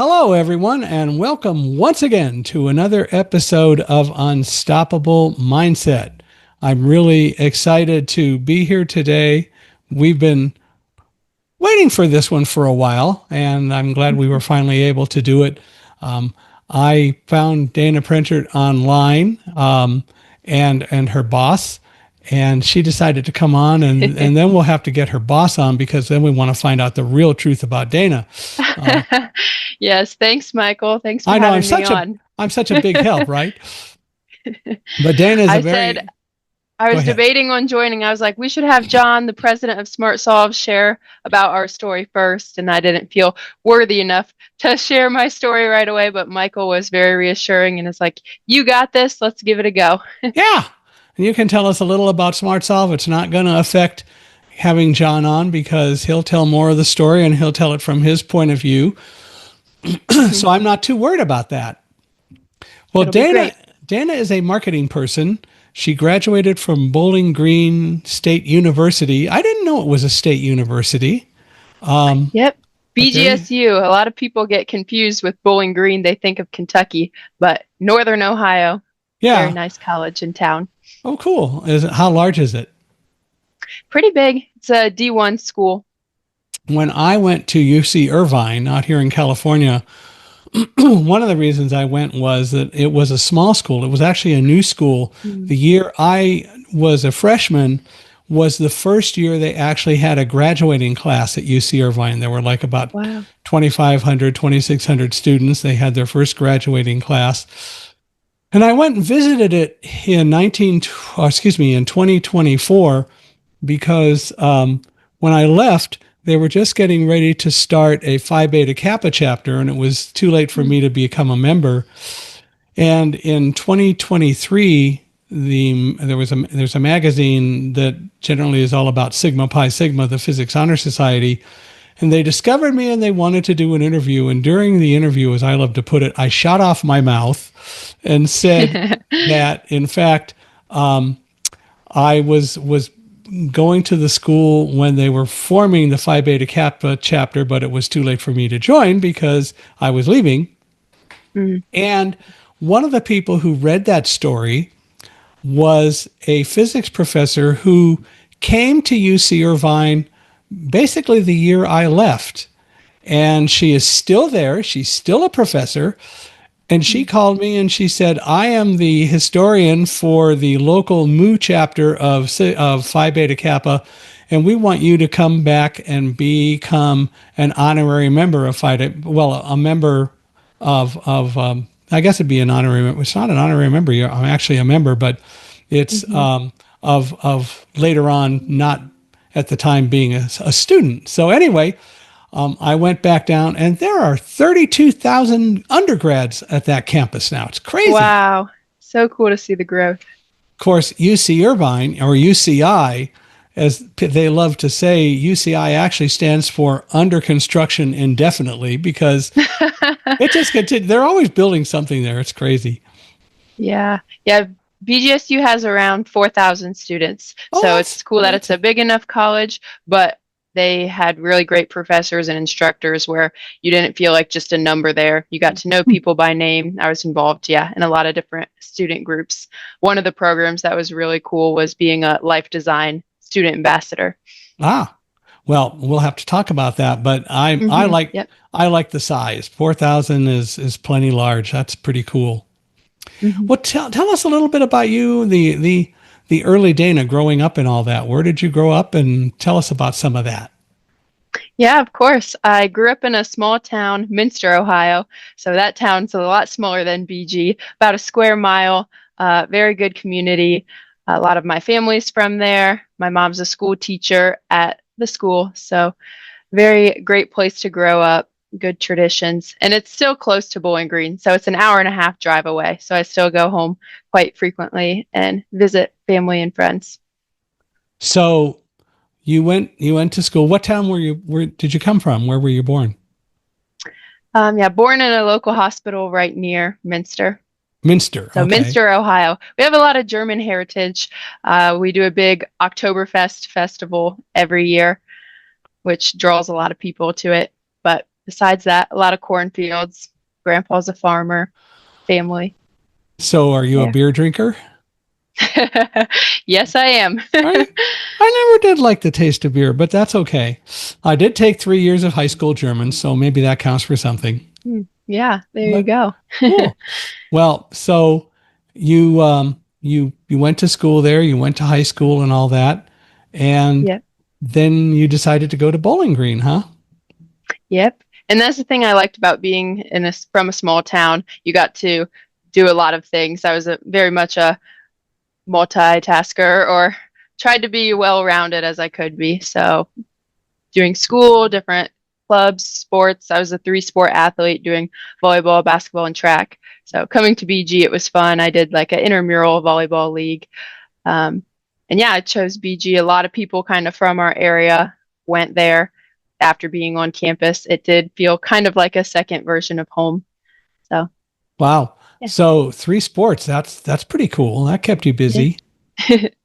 Hello, everyone, and welcome once again to another episode of Unstoppable Mindset. I'm really excited to be here today. We've been waiting for this one for a while, and I'm glad we were finally able to do it. I found Dana Prenger online and her boss, and she decided to come on, and then we'll have to get her boss on because then we want to find out the real truth about Dana. Yes, thanks, Michael. Thanks for I know having me on. I'm such a big help, right? But Dana is a I said very I go was ahead. debating on joining. I was like, we should have John, the president of SmartSolve, share about our story first. And I didn't feel worthy enough to share my story right away. But Michael was very reassuring and is like, you got this. Let's give it a go. Yeah. And you can tell us a little about SmartSolve. It's not going to affect having John on because he'll tell more of the story and he'll tell it from his point of view. So I'm not too worried about that. Well, It'll be Dana great. Dana is a marketing person. She graduated from Bowling Green State University. I didn't know it was a state university. Yep. But there you BGSU. A lot of people get confused with Bowling Green. They think of Kentucky, but Northern Ohio, very Yeah. nice college in town. Oh, cool. How large is it? Pretty big. It's a D1 school. When I went to UC Irvine out here in California, one of the reasons I went was that it was a small school. It was actually a new school. Mm. The year I was a freshman was the first year they actually had a graduating class at UC Irvine. There were like about Wow. 2,500, 2,600 students. They had their first graduating class. And I went and visited it in 2024 because when I left, they were just getting ready to start a Phi Beta Kappa chapter, and it was too late for me to become a member. And in 2023, there's a magazine that generally is all about Sigma Pi Sigma, the Physics Honor Society, and they discovered me and they wanted to do an interview. And during the interview, as I love to put it, I shot off my mouth and said that, in fact, I was going to the school when they were forming the Phi Beta Kappa chapter, but it was too late for me to join because I was leaving. Mm. And one of the people who read that story was a physics professor who came to UC Irvine basically the year I left. And she is still there. She's still a professor. And she called me and she said, I am the historian for the local Mu chapter of Phi Beta Kappa, and we want you to come back and become an honorary member of Phi Beta, well, a member I guess it'd be an honorary member. It's not an honorary member. I'm actually a member, but it's of later on, not at the time being a student. So anyway, I went back down, and there are 32,000 undergrads at that campus now. It's crazy. Wow. So cool to see the growth. Of course, UC Irvine, or UCI, as they love to say, UCI actually stands for under construction indefinitely because it just continues. They're always building something there. It's crazy. Yeah. Yeah. BGSU has around 4,000 students. Oh, So it's cool that it's a big enough college, but they had really great professors and instructors where you didn't feel like just a number there. You got to know people by name. I was involved, yeah, in a lot of different student groups. One of the programs that was really cool was being a life design student ambassador. Ah, well, we'll have to talk about that, but Yep. I like the size. 4,000 is plenty large. That's pretty cool. hmm Well, tell us a little bit about you, the early Dana growing up and all that. Where did you grow up, and tell us about some of that. Yeah, of course. I grew up in a small town, Minster, Ohio. So that town's a lot smaller than BG, about a square mile, very good community. A lot of my family's from there. My mom's a school teacher at the school. So very great place to grow up, good traditions. And it's still close to Bowling Green. So it's an hour and a half drive away. So I still go home quite frequently and visit family and friends. So you went to school. What town where did you come from? Where were you born? Yeah, born in a local hospital right near Minster. Minster. So Okay. Minster, Ohio. We have a lot of German heritage. We do a big Oktoberfest festival every year, which draws a lot of people to it. But besides that, a lot of cornfields. Grandpa's a farmer, family. So are you a Yeah. beer drinker? Yes, I am. I never did like the taste of beer, but that's okay. I did take 3 years of high school German, so maybe that counts for something. Yeah, there you But go. cool. Well, so you went to school there, you went to high school and all that, and Yep. then you decided to go to Bowling Green, huh? Yep. And that's the thing I liked about being from a small town. You got to do a lot of things. I was very much a multitasker, or tried to be well-rounded as I could be. So doing school, different clubs, sports. I was a three-sport athlete doing volleyball, basketball, and track. So coming to BG, it was fun. I did like an intramural volleyball league. Um, and yeah, I chose BG. A lot of people kind of from our area went there after being on campus. It did feel kind of like a second version of home. So Wow. yeah, So three sports, that's pretty cool. That kept you yeah. busy.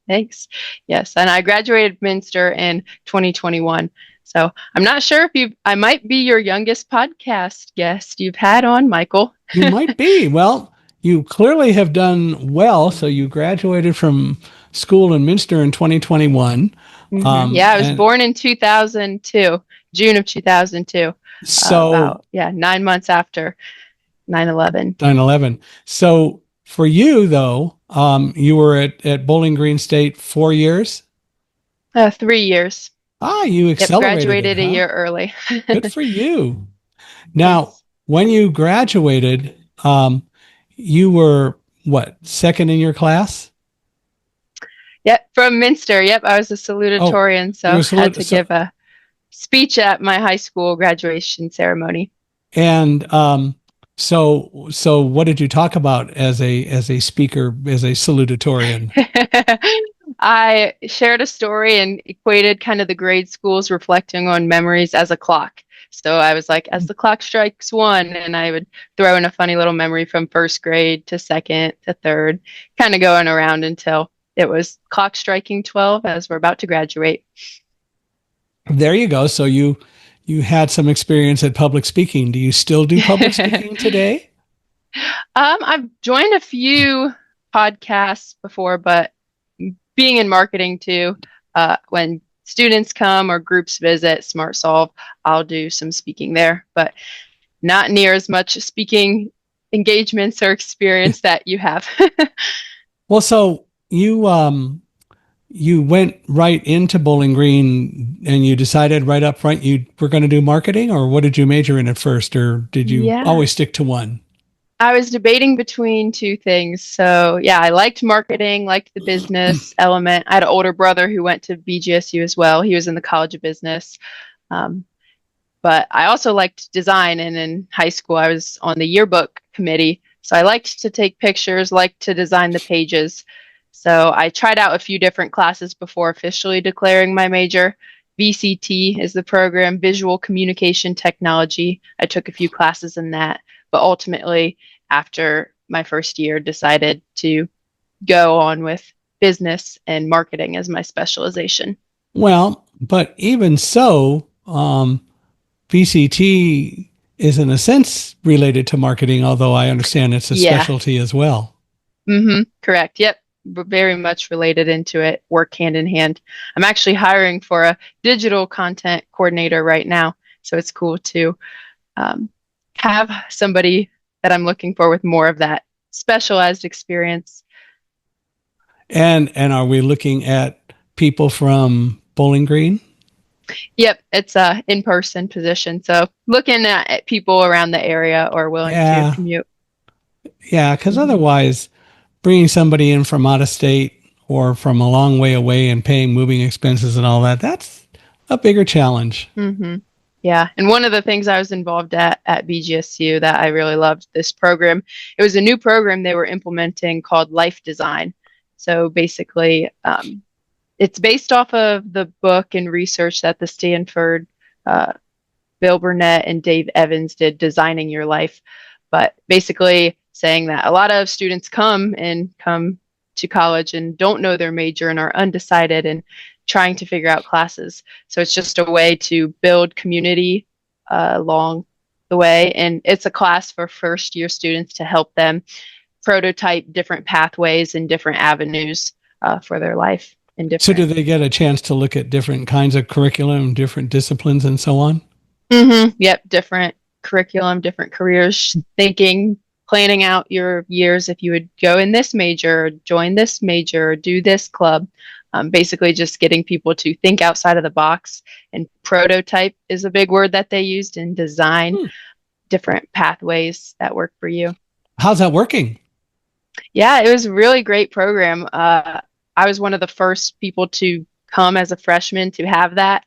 Thanks. Yes, and I graduated Minster in 2021. So I'm not sure if I might be your youngest podcast guest you've had on, Michael. You might be. Well, you clearly have done well. So you graduated from school in Minster in 2021. Yeah, I was And born in 2002, June of 2002, so about, yeah, 9 months after 9/11. 9/11. So for you though, you were at Bowling Green State 4 years. 3 years. Ah, you Yep, accelerated it, graduated a huh? year early. Good for you. Now, Thanks. when you graduated, you were what, second in your class? Yep, from Minster. Yep, I was a Oh, salutatorian, you so were had salute. to So, give a speech at my high school graduation ceremony. and so what did you talk about as a speaker, as a salutatorian? I shared a story and equated kind of the grade schools reflecting on memories as a clock. So I was like, as the clock strikes one, and I would throw in a funny little memory from first grade to second to third, kind of going around until it was clock striking 12 as we're about to graduate. There you go. So you had some experience at public speaking. Do you still do public speaking today? I've joined a few podcasts before, but being in marketing too, when students come or groups visit SmartSolve, I'll do some speaking there, but not near as much speaking engagements or experience that you have. Well, so you went right into Bowling Green and you decided right up front you were going to do marketing, or what did you major in at first, or did you Yeah. always stick to one? I was debating between two things. So, yeah, I liked marketing, liked the business element. I had an older brother who went to BGSU as well. He was in the College of Business. Um, but I also liked design. And in high school, I was on the yearbook committee. So I liked to take pictures, liked to design the pages. So I tried out a few different classes before officially declaring my major. VCT is the program, Visual Communication Technology. I took a few classes in that, but ultimately, after my first year, decided to go on with business and marketing as my specialization. Well, but even so, VCT is in a sense related to marketing, although I understand it's a Yeah. specialty as well. Correct. Yep. Very much related into it, work hand in hand. I'm actually hiring for a digital content coordinator right now. So it's cool to um, have somebody that I'm looking for with more of that specialized experience. And are we looking at people from Bowling Green? Yep, it's a in-person position. So looking at people around the area or willing to Yeah, commute. yeah, because hmm otherwise, bringing somebody in from out of state or from a long way away and paying moving expenses and all that, that's a bigger challenge. hmm Yeah, and one of the things I was involved at BGSU that I really loved this program, it was a new program they were implementing called Life Design. So basically, it's based off of the book and research that the Stanford uh, Bill Burnett and Dave Evans did, Designing Your Life. But basically saying that a lot of students come to college and don't know their major and are undecided and trying to figure out classes. So it's just a way to build community along the way. And it's a class for first year students to help them prototype different pathways and different avenues for their life in So do different. they get a chance to look at different kinds of curriculum, different disciplines, and so on? Yep, different curriculum, different careers, thinking, planning out your years if you would go in this major, join this major, do this club. Basically, just getting people to think outside of the box. And prototype is a big word that they used in design Hmm. different pathways that work for you. How's that working? Yeah, it was a really great program. I was one of the first people to come as a freshman to have that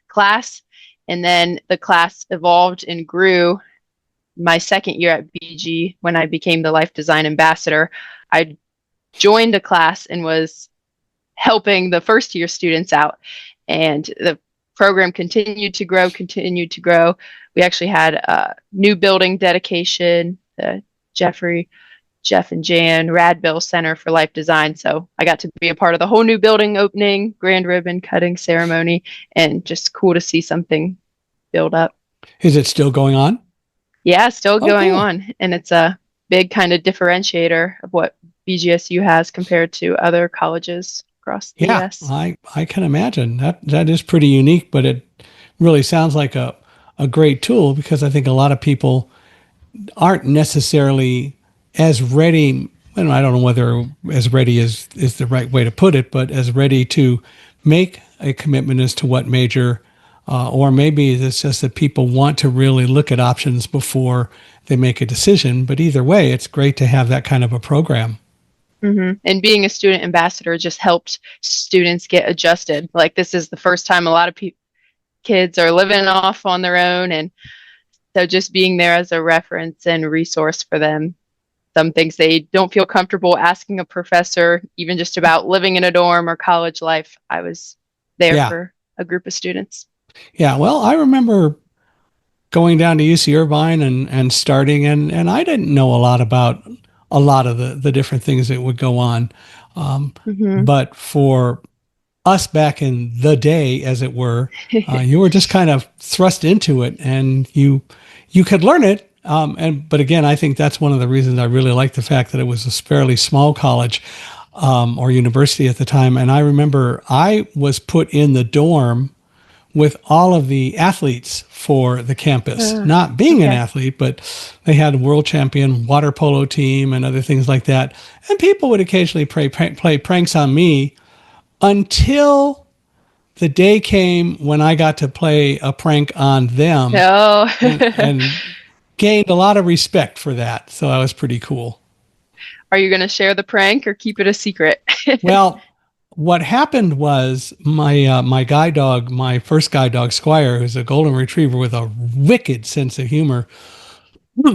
class. And then the class evolved and grew. My second year at BG, when I became the life design ambassador, I joined a class and was helping the first year students out. And the program continued to grow, continued to grow. We actually had a new building dedication, the Jeff and Jan Radbill Center for Life Design. So I got to be a part of the whole new building opening, grand ribbon cutting ceremony, and just cool to see something build up. Is it still going on? Yeah, still Oh, going cool. on. And it's a big kind of differentiator of what BGSU has compared to other colleges across the Yeah, US. I can imagine that is pretty unique, but it really sounds like a great tool because I think a lot of people aren't necessarily as ready. And I don't know whether as ready is the right way to put it, but as ready to make a commitment as to what major, or maybe it's just that people want to really look at options before they make a decision. But either way, it's great to have that kind of a program. And being a student ambassador just helped students get adjusted. Like this is the first time a lot of kids are living off on their own. And so just being there as a reference and resource for them. Some things they don't feel comfortable asking a professor, even just about living in a dorm or college life. I was there Yeah. for a group of students. Yeah. Well, I remember going down to UC Irvine and starting, and I didn't know a lot about a lot of the different things that would go on. hmm But for us back in the day, as it were, you were just kind of thrust into it, and you could learn it. But again, I think that's one of the reasons I really like the fact that it was a fairly small college or university at the time. And I remember I was put in the dorm with all of the athletes for the campus, not being an okay. athlete, but they had a world champion water polo team and other things like that. And people would occasionally play pranks on me until the day came when I got to play a prank on them No. and gained a lot of respect for that. So that was pretty cool. Are you going to share the prank or keep it a secret? Well, what happened was my guide dog, my first guide dog, Squire, who's a golden retriever with a wicked sense of humor.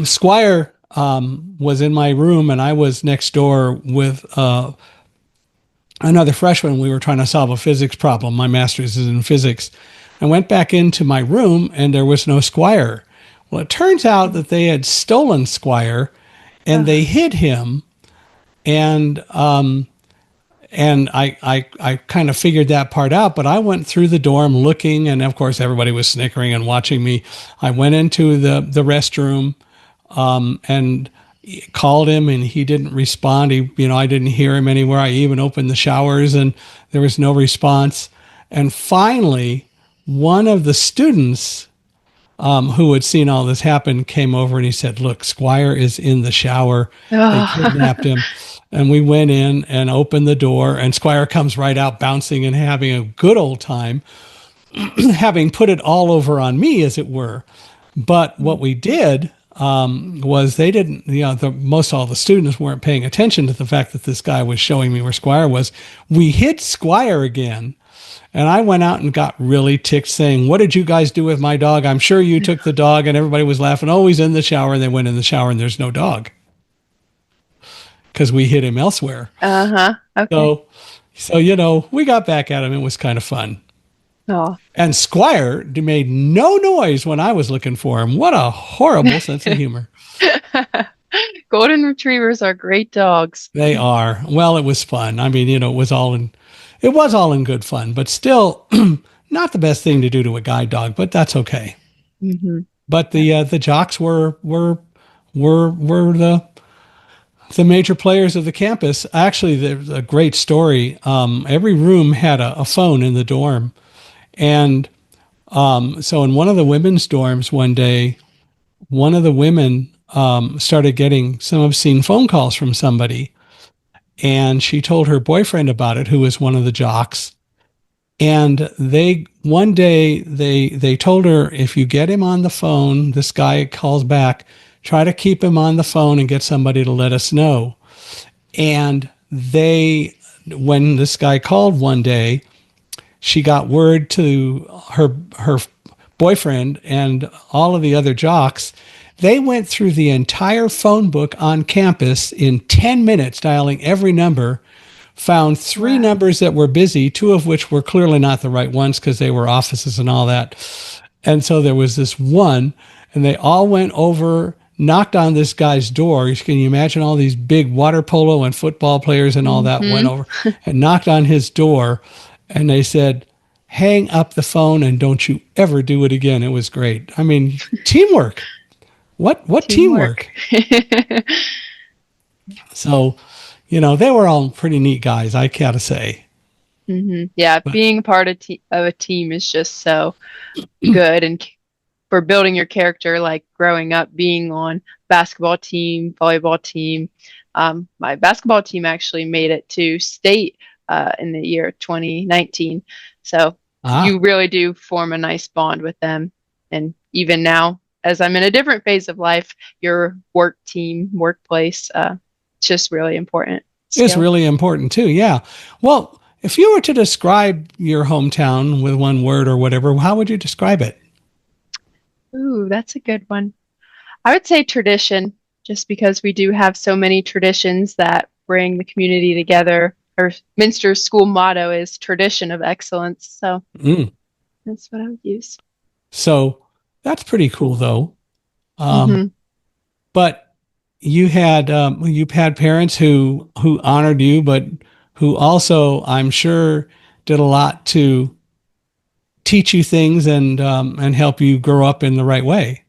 Squire was in my room, and I was next door with another freshman. We were trying to solve a physics problem. My master's is in physics. I went back into my room, and there was no Squire. Well, it turns out that they had stolen Squire, and they hid him, and I kind of figured that part out, but I went through the dorm looking, and of course everybody was snickering and watching me. I went into the restroom and called him, and he didn't respond. I didn't hear him anywhere. I even opened the showers, and there was no response. And finally, one of the students who had seen all this happen came over and he said, "Look, Squire is in the shower. They kidnapped him." And we went in and opened the door, and Squire comes right out bouncing and having a good old time, having put it all over on me, as it were. But what we did was they didn't, most all the students weren't paying attention to the fact that this guy was showing me where Squire was. We hid Squire again. And I went out and got really ticked saying, "What did you guys do with my dog? I'm sure you took the dog." And everybody was laughing. "Oh, he's in the shower." And they went in the shower and there's no dog because we hid him elsewhere. Uh-huh. Okay. So, we got back at him. It was kind of fun. Oh. And Squire made no noise when I was looking for him. What a horrible sense of humor. Golden retrievers are great dogs. They are. Well, it was fun. I mean, it was all in good fun, but still not the best thing to do to a guide dog, but that's okay. Hmm. But Yeah. the jocks were the major players of the campus. Actually, there's a great story. Every room had a phone in the dorm, and so in one of the women's dorms one day, one of the women started getting some obscene phone calls from somebody, and she told her boyfriend about it, who was one of the jocks. And they one day they told her, if you get him on the phone, this guy calls back, try to keep him on the phone and get somebody to let us know. And when this guy called one day, she got word to her boyfriend and all of the other jocks. They went through the entire phone book on campus in 10 minutes, dialing every number, found three Wow. numbers that were busy, two of which were clearly not the right ones because they were offices and all that. And so there was this one, and they all went over, knocked on this guy's door. Can you imagine all these big water polo and football players and all that went Hmm. over and knocked on his door, and they said, hang up the phone and don't you ever do it again. It was great. I mean, teamwork. What Teamwork. teamwork? So, they were all pretty neat guys, I gotta say. Yeah, But being part of a team is just so good, and for building your character, like growing up, being on basketball team, volleyball team. My basketball team actually made it to state in the year 2019. So ah, you really do form a nice bond with them. And even now, as I'm in a different phase of life, your work team, workplace, it's just really important is skill. really important too. Yeah. Well, if you were to describe your hometown with one word or whatever, how would you describe it? Ooh, that's a good one. I would say tradition, just because we do have so many traditions that bring the community together. Our Minster's school motto is tradition of excellence. So Mm. that's what I would use. So that's pretty cool, though. Um, Hmm. but you've had parents who honored you, but who also, I'm sure, did a lot to teach you things and help you grow up in the right way.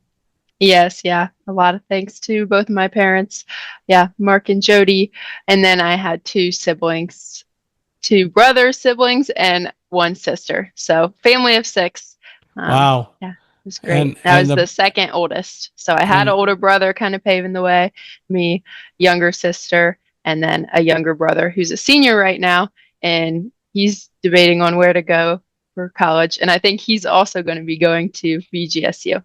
Yes, yeah. A lot of thanks to both of my parents. Yeah, Mark and Jody. And then I had two siblings, two brother siblings, and one sister. So family of six. Wow. Yeah, it was great. And I and was the the second oldest. So I had an and older brother kind of paving the way, me, younger sister, and then a younger brother who's a senior right now. And he's debating on where to go for college. And I think he's also going to be going to VGSU.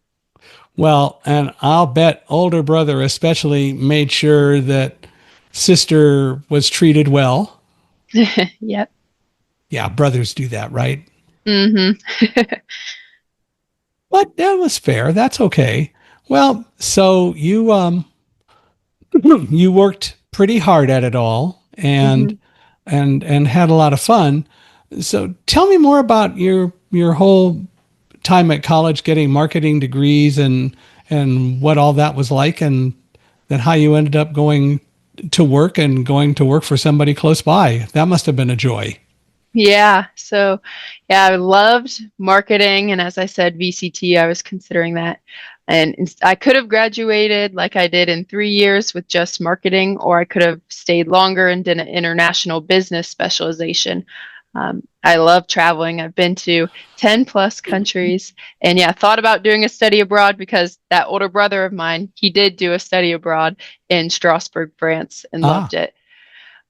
well, and I'll bet older brother especially made sure that sister was treated well. Yep. Yeah, brothers do that, right? Hmm. But that was fair. That's okay. Well, so you worked pretty hard at it all and Hmm. and had a lot of fun. So tell me more about your whole time at college getting marketing degrees and what all that was like and then how you ended up going to work for somebody close by. That must have been a joy. Yeah. So, yeah, I loved marketing. And as I said, VCT, I was considering that. And I could have graduated like I did in 3 years with just marketing, or I could have stayed longer and did an international business specialization. I love traveling. I've been to 10 plus countries. And yeah, thought about doing a study abroad because that older brother of mine, he did do a study abroad in Strasbourg, France, and Ah, loved it.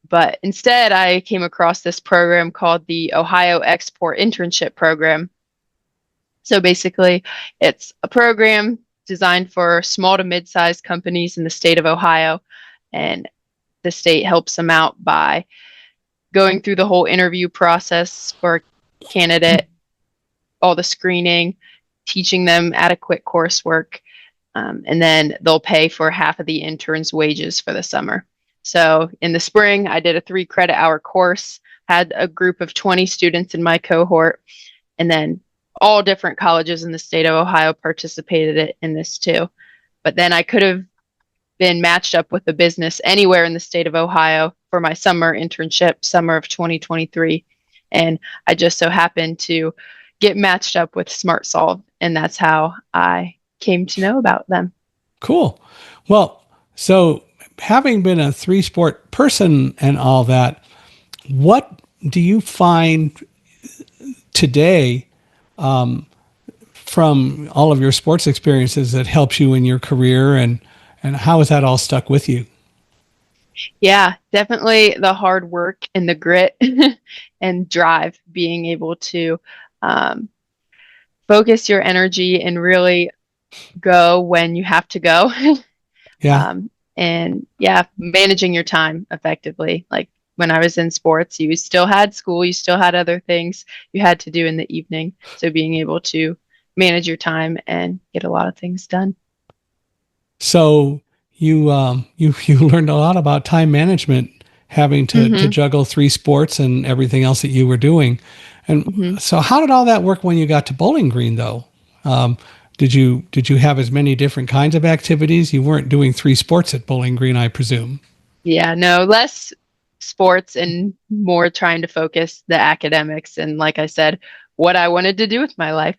But instead, I came across this program called the Ohio Export Internship Program. So basically, it's a program designed for small to mid sized companies in the state of Ohio. And the state helps them out by going through the whole interview process for a candidate, all the screening, teaching them adequate coursework, and then they'll pay for half of the intern's wages for the summer. So in the spring, I did a 3 credit hour course, had a group of 20 students in my cohort, and then all different colleges in the state of Ohio participated in this too. But then I could have been matched up with a business anywhere in the state of Ohio for my summer internship, summer of 2023. And I just so happened to get matched up with SmartSolve, and that's how I came to know about them. Cool. Well, so having been a three sport person and all that, what do you find today from all of your sports experiences that helps you in your career, and how has that all stuck with you? Yeah, definitely the hard work and the grit and drive, being able to um, focus your energy and really go when you have to go. Yeah. And yeah, managing your time effectively. Like when I was in sports, you still had school, you still had other things you had to do in the evening. So being able to manage your time and get a lot of things done. So you learned a lot about time management, having to Hmm. juggle three sports and everything else that you were doing. And Hmm. so, how did all that work when you got to Bowling Green, though? Um, did you have as many different kinds of activities? You weren't doing three sports at Bowling Green, I presume. Yeah, no, less sports and more trying to focus the academics and, like I said, what I wanted to do with my life.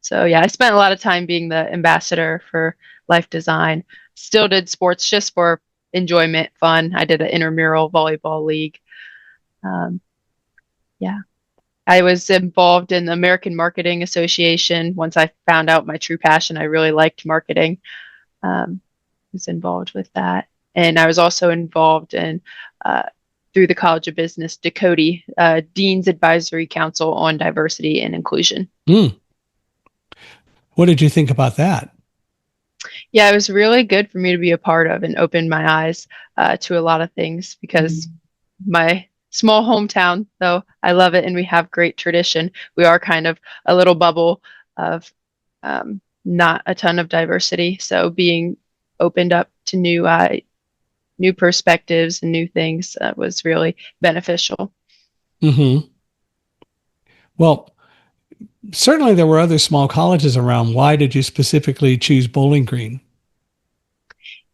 So yeah, I spent a lot of time being the ambassador for life design. Still did sports just for enjoyment, fun. I did an intramural volleyball league. Um, yeah, I was involved in the American Marketing Association. Once I found out my true passion, I really liked marketing. Um, was involved with that. And I was also involved in, uh, through the College of Business, DCODI, Dean's Advisory Council on Diversity and Inclusion. Mm. What did you think about that? Yeah, it was really good for me to be a part of and opened my eyes to a lot of things because my small hometown, though I love it and we have great tradition, we are kind of a little bubble of not a ton of diversity. So being opened up to new perspectives and new things was really beneficial. Hmm. Well, certainly there were other small colleges around. Why did you specifically choose Bowling Green?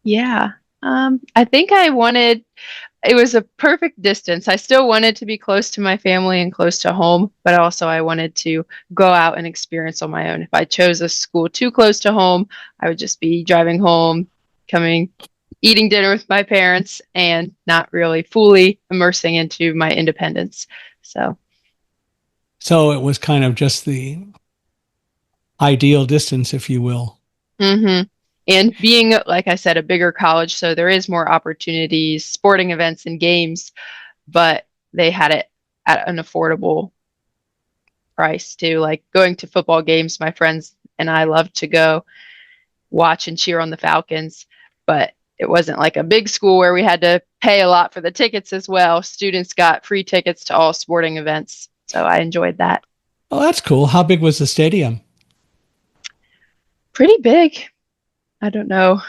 Yeah. I think I wanted, it was a perfect distance. I still wanted to be close to my family and close to home, but also I wanted to go out and experience on my own. If I chose a school too close to home, I would just be driving home, coming, eating dinner with my parents, and not really fully immersing into my independence. So, So it was kind of just the ideal distance, if you will. hmm. And being, like I said, a bigger college, so there is more opportunities, sporting events and games, but they had it at an affordable price too. Like going to football games, my friends and I love to go watch and cheer on the Falcons, but it wasn't like a big school where we had to pay a lot for the tickets as well. Students got free tickets to all sporting events, so I enjoyed that. Oh, that's cool. How big was the stadium? Pretty big. I don't know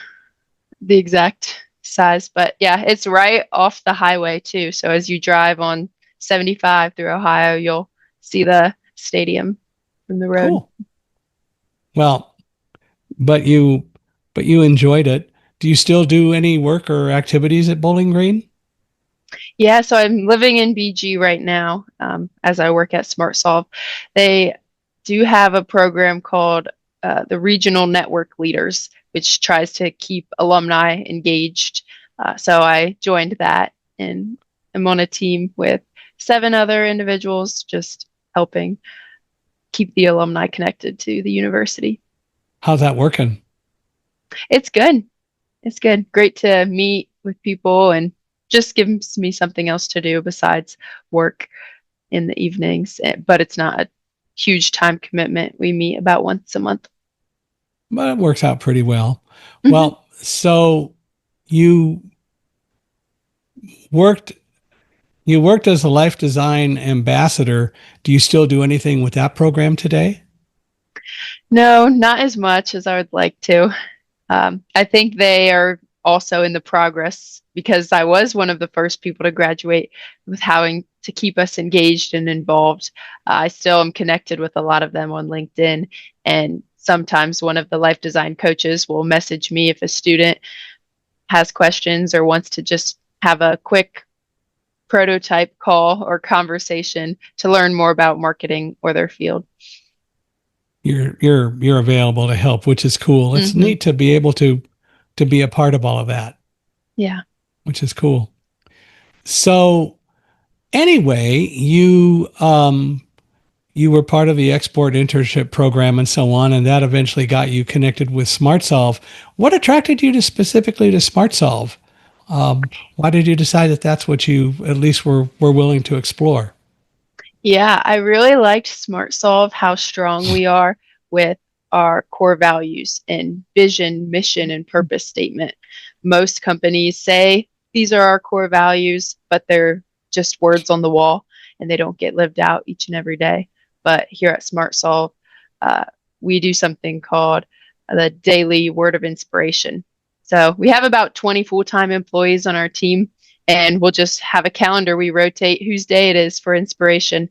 the exact size, but yeah, it's right off the highway too. So as you drive on 75 through Ohio, you'll see the stadium from the road. Cool. Well, but you enjoyed it. Do you still do any work or activities at Bowling Green? Yeah, so I'm living in BG right now as I work at SmartSolve. They do have a program called the Regional Network Leaders, which tries to keep alumni engaged. So I joined that and I'm on a team with 7 other individuals, just helping keep the alumni connected to the university. How's that working? It's good. It's good. Great to meet with people and just gives me something else to do besides work in the evenings, but it's not a huge time commitment. We meet about once a month. But it works out pretty well. Hmm. Well, so you worked you worked as a life design ambassador. Do you still do anything with that program today? No, not as much as I would like to. I think they are also in the progress because I was one of the first people to graduate with having to keep us engaged and involved. I still am connected with a lot of them on LinkedIn, and sometimes one of the life design coaches will message me if a student has questions or wants to just have a quick prototype call or conversation to learn more about marketing or their field. You're available to help, which is cool. It's Mm-hmm. neat to be able to be a part of all of that, Yeah. which is cool. So anyway, you were part of the export internship program and so on, and that eventually got you connected with SmartSolve. What attracted you to specifically to SmartSolve? Why did you decide that that's what you at least were willing to explore? Yeah, I really liked SmartSolve, how strong we are with our core values and vision, mission, and purpose statement. Most companies say these are our core values, but they're just words on the wall and they don't get lived out each and every day. But here at SmartSolve, uh, we do something called the daily word of inspiration. So we have about 20 full-time employees on our team, and we'll just have a calendar. We rotate whose day it is for inspiration.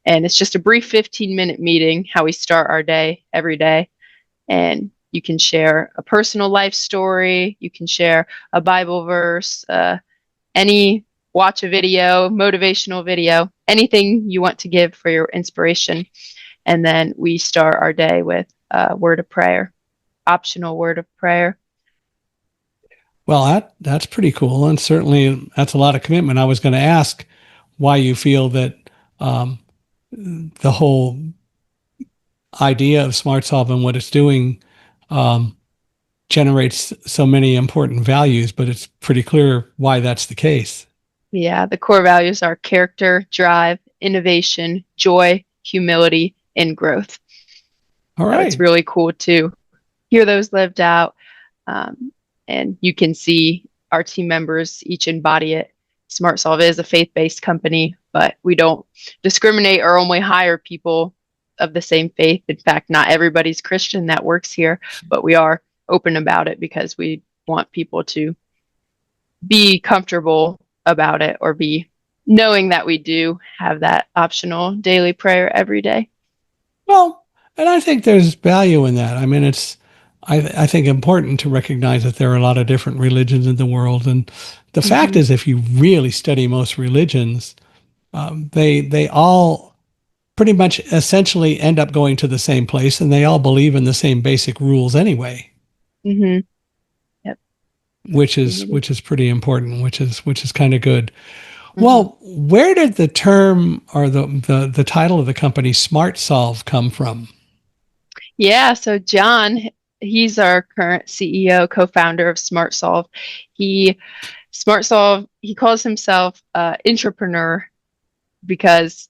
And it's just a brief 15-minute meeting, how we start our day every day. And you can share a personal life story, you can share a Bible verse, any watch a video, motivational video, anything you want to give for your inspiration. And then we start our day with a word of prayer, optional word of prayer. Well, that's pretty cool, and certainly that's a lot of commitment. I was going to ask why you feel that um, the whole idea of SmartSolve and what it's doing um, generates so many important values, but it's pretty clear why that's the case. Yeah, the core values are character, drive, innovation, joy, humility, and growth. All So it's right. really cool to hear those lived out. Um, and you can see our team members each embody it. SmartSolve is a faith-based company, but we don't discriminate or only hire people of the same faith. In fact, not everybody's Christian that works here, but we are open about it because we want people to be comfortable about it or be knowing that we do have that optional daily prayer every day. Well, and I think there's value in that. I mean, I think important to recognize that there are a lot of different religions in the world, and the fact Mm-hmm. is, if you really study most religions, they all pretty much essentially end up going to the same place, and they all believe in the same basic rules anyway, Mm-hmm. Yep. Unity. which is pretty important, which is kind of good. Mm-hmm. Well, where did the term or the title of the company Smart Solve come from? Yeah, so John, he's our current CEO, co-founder of SmartSolve. He SmartSolve, he calls himself entrepreneur because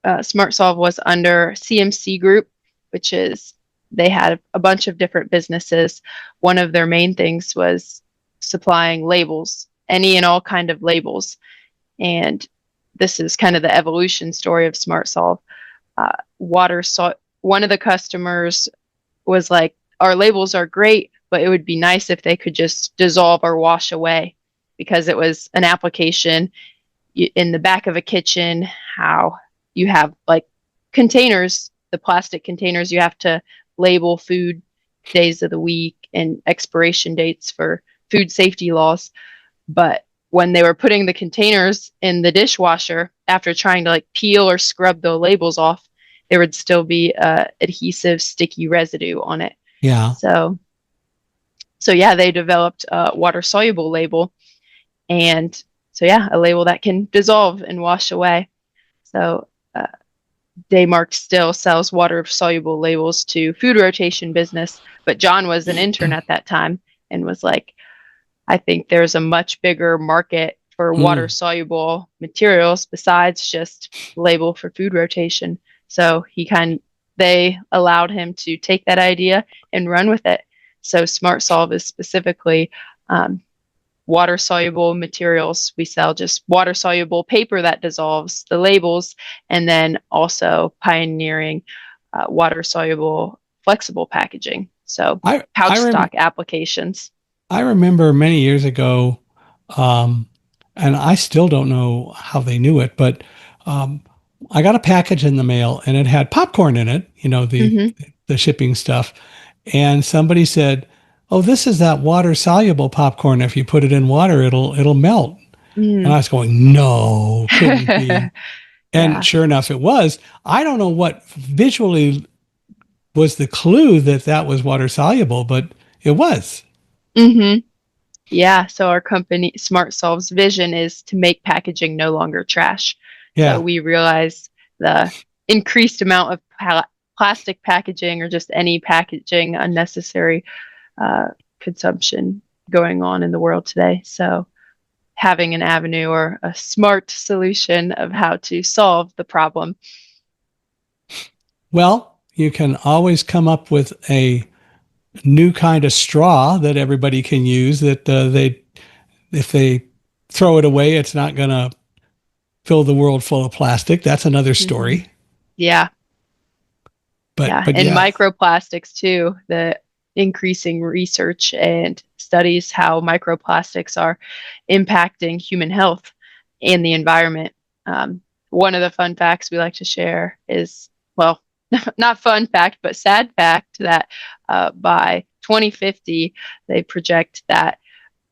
SmartSolve was under CMC Group, which is they had a bunch of different businesses. One of their main things was supplying labels, any and all kind of labels. And this is kind of the evolution story of SmartSolve. One of the customers was like, our labels are great, but it would be nice if they could just dissolve or wash away because it was an application in the back of a kitchen, how you have like containers, the plastic containers, you have to label food days of the week and expiration dates for food safety laws. But when they were putting the containers in the dishwasher, after trying to like peel or scrub the labels off, there would still be adhesive, sticky residue on it. Yeah. So, so yeah, they developed a water-soluble label, and so yeah, a label that can dissolve and wash away. So Daymark still sells water-soluble labels to food rotation business, but John was an intern at that time and was like, I think there's a much bigger market for water Mm. soluble materials besides just label for food rotation. So they allowed him to take that idea and run with it. So SmartSolve is specifically water soluble materials. We sell just water soluble paper that dissolves the labels, and then also pioneering water soluble flexible packaging. So I pouch I rem- stock applications. I remember many years ago, um, and I still don't know how they knew it, but um, I got a package in the mail and it had popcorn in it, Mm-hmm. the shipping stuff, and somebody said, "Oh, this is that water soluble popcorn. If you put it in water, it'll melt." And I Mm. was going, no, couldn't be. And Yeah. sure enough, it was. I don't know what visually was the clue that that was water soluble, but it was. hmm Yeah. So our company, SmartSolve's vision is to make packaging no longer trash. So Yeah. we realize the increased amount of plastic packaging or just any packaging unnecessary uh, consumption going on in the world today. So having an avenue or a smart solution of how to solve the problem. Well, you can always come up with a new kind of straw that everybody can use that if they throw it away, it's not going to fill the world full of plastic. That's another hmm story. Yeah. But Yeah. but And yeah, microplastics too, the increasing research and studies how microplastics are impacting human health and the environment. One of the fun facts we like to share is, well, not fun fact, but sad fact that by 2050, they project that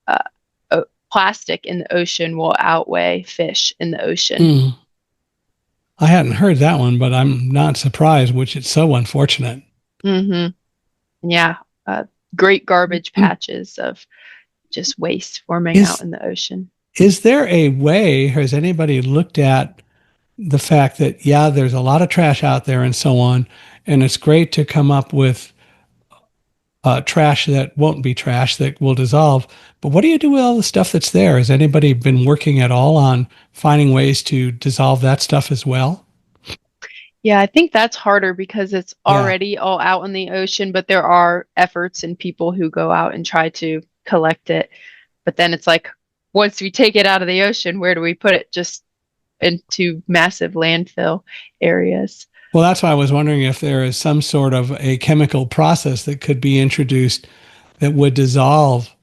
uh, plastic in the ocean will outweigh fish in the ocean. mm, I hadn't heard that one, but I'm not surprised, which is so unfortunate. hmm Yeah. Uh, Great garbage patches of just waste forming out Is in the ocean. is there a way, has anybody looked at the fact that, yeah, there's a lot of trash out there and so on, and it's great to come up with trash that won't be trash that will dissolve. But what do you do with all the stuff that's there? Has anybody been working at all on finding ways to dissolve that stuff as well? Yeah, I think that's harder because it's Yeah, already all out in the ocean, but there are efforts and people who go out and try to collect it. But then it's like, once we take it out of the ocean, where do we put it? Just into massive landfill areas. well, that's why I was wondering if there is some sort of a chemical process that could be introduced that would dissolve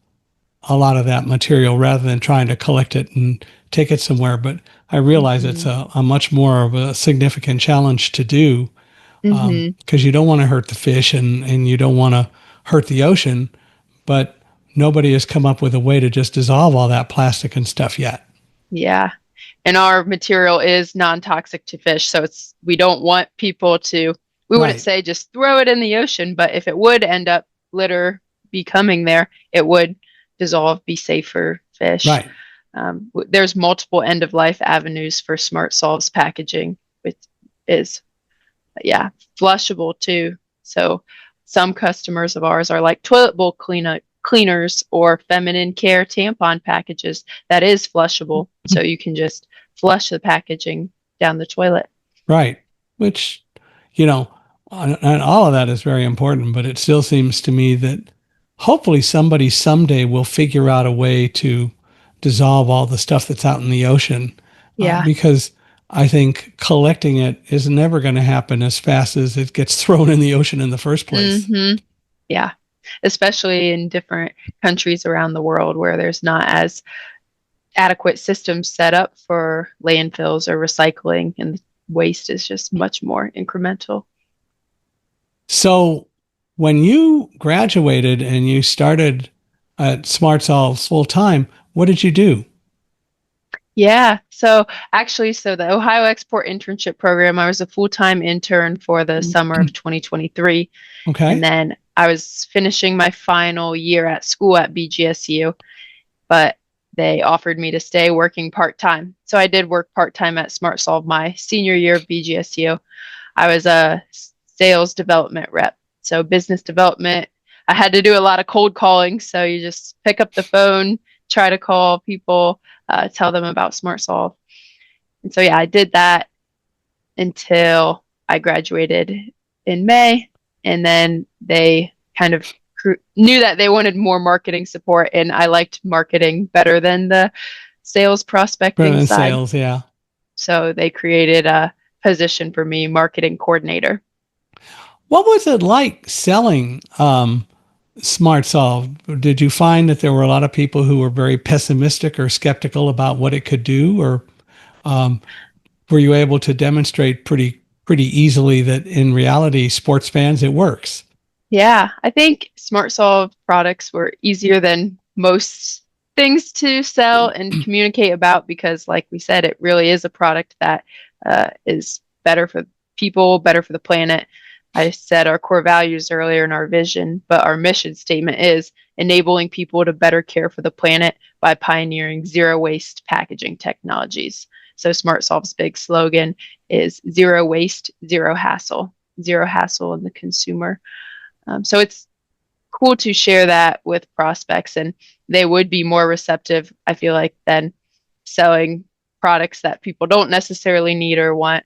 a lot of that material rather than trying to collect it and take it somewhere. But I realize it's hmm a much more of a significant challenge to do hmm because you don't want to hurt the fish and you don't want to hurt the ocean, but nobody has come up with a way to just dissolve all that plastic and stuff yet. Yeah. And our material is non-toxic to fish, so it's we don't want people to we wouldn't Right, say just throw it in the ocean, but if it would end up litter becoming there, it would dissolve, be safe for fish. right. There's multiple end of life avenues for SmartSolve's packaging, which is yeah, flushable too. So some customers of ours are like toilet bowl cleaners or feminine care tampon packages that is flushable. So you can just flush the packaging down the toilet. Right. Which, you know, and all of that is very important, but it still seems to me that hopefully somebody someday will figure out a way to dissolve all the stuff that's out in the ocean Yeah. because I think collecting it is never going to happen as fast as it gets thrown in the ocean in the first place. hmm Yeah. Especially in different countries around the world where there's not as adequate systems set up for landfills or recycling, and the waste is just much more incremental. So when you graduated and you started at SmartSolve full time, what did you do? Yeah. So actually, so the Ohio Export Internship Program, I was a full-time intern for the summer of 2023. And Okay. then I was finishing my final year at school at BGSU, but they offered me to stay working part-time. So I did work part-time at SmartSolve my senior year of BGSU. I was a sales development rep. So business development. I had to do a lot of cold calling. So you just pick up the phone, try to call people, tell them about SmartSolve. And so, yeah, I did that until I graduated in May. And then they kind of knew that they wanted more marketing support. And I liked marketing better than the sales Better prospecting than side. sales, yeah. So they created a position for me, marketing coordinator. What was it like selling SmartSolve? Did you find that there were a lot of people who were very pessimistic or skeptical about what it could do, or um, were you able to demonstrate pretty easily that in reality, sports fans, it works? Yeah, I think SmartSolve products were easier than most things to sell and communicate about because, like we said, it really is a product that is better for people, better for the planet. I said our core values earlier in our vision, but our mission statement is enabling people to better care for the planet by pioneering zero waste packaging technologies. So SmartSolve's big slogan is zero waste, zero hassle in the consumer. So it's cool to share that with prospects, and they would be more receptive, I feel like, than selling products that people don't necessarily need or want.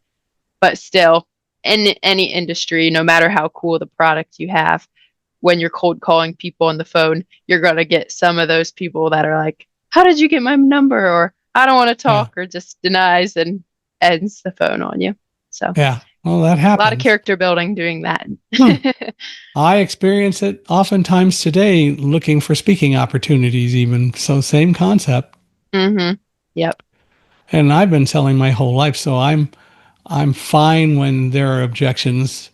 But still, in any industry, no matter how cool the product you have, when you're cold calling people on the phone, you're going to get some of those people that are like, how did you get my number? Or I don't want to Yeah. talk, or just denies and ends the phone on you. So Yeah. Well, that a lot of happens. character building doing that. I experience it oftentimes today looking for speaking opportunities, even. So, same concept. Mm-hmm. Yep. And I've been selling my whole life. So, I'm fine when there are objections.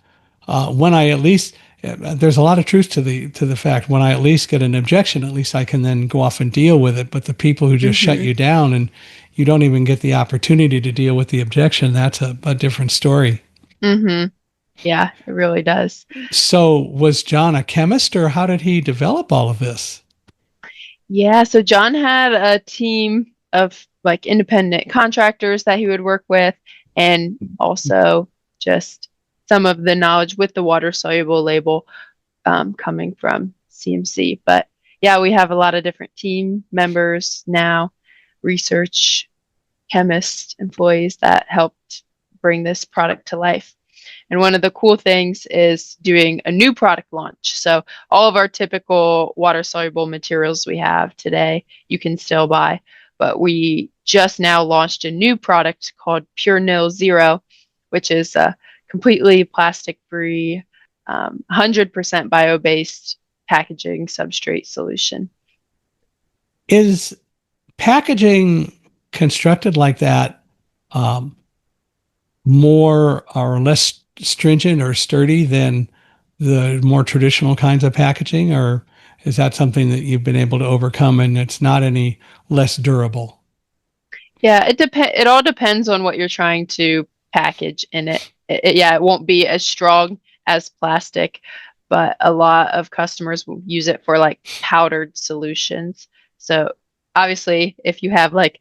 When I at least there's a lot of truth to the fact when I at least get an objection, at least I can then go off and deal with it. But the people who just shut Mm-hmm. you down and you don't even get the opportunity to deal with the objection, that's a different story. Mm-hmm. Yeah, it really does. So was John a chemist or how did he develop all of this? Yeah, so John had a team of like independent contractors that he would work with, and also just some of the knowledge with the water soluble label coming from CMC. But yeah, we have a lot of different team members now, research chemists, employees that helped bring this product to life. And one of the cool things is doing a new product launch. So all of our typical water soluble materials we have today, you can still buy, but we just now launched a new product called Pure Nil Zero, which is a completely plastic free, 100% bio-based packaging substrate solution. Is packaging constructed like that um, more or less stringent or sturdy than the more traditional kinds of packaging, or is that something that you've been able to overcome and it's not any less durable? Yeah, it all depends on what you're trying to package in it. Yeah, it won't be as strong as plastic, but a lot of customers will use it for like powdered solutions. So obviously, if you have like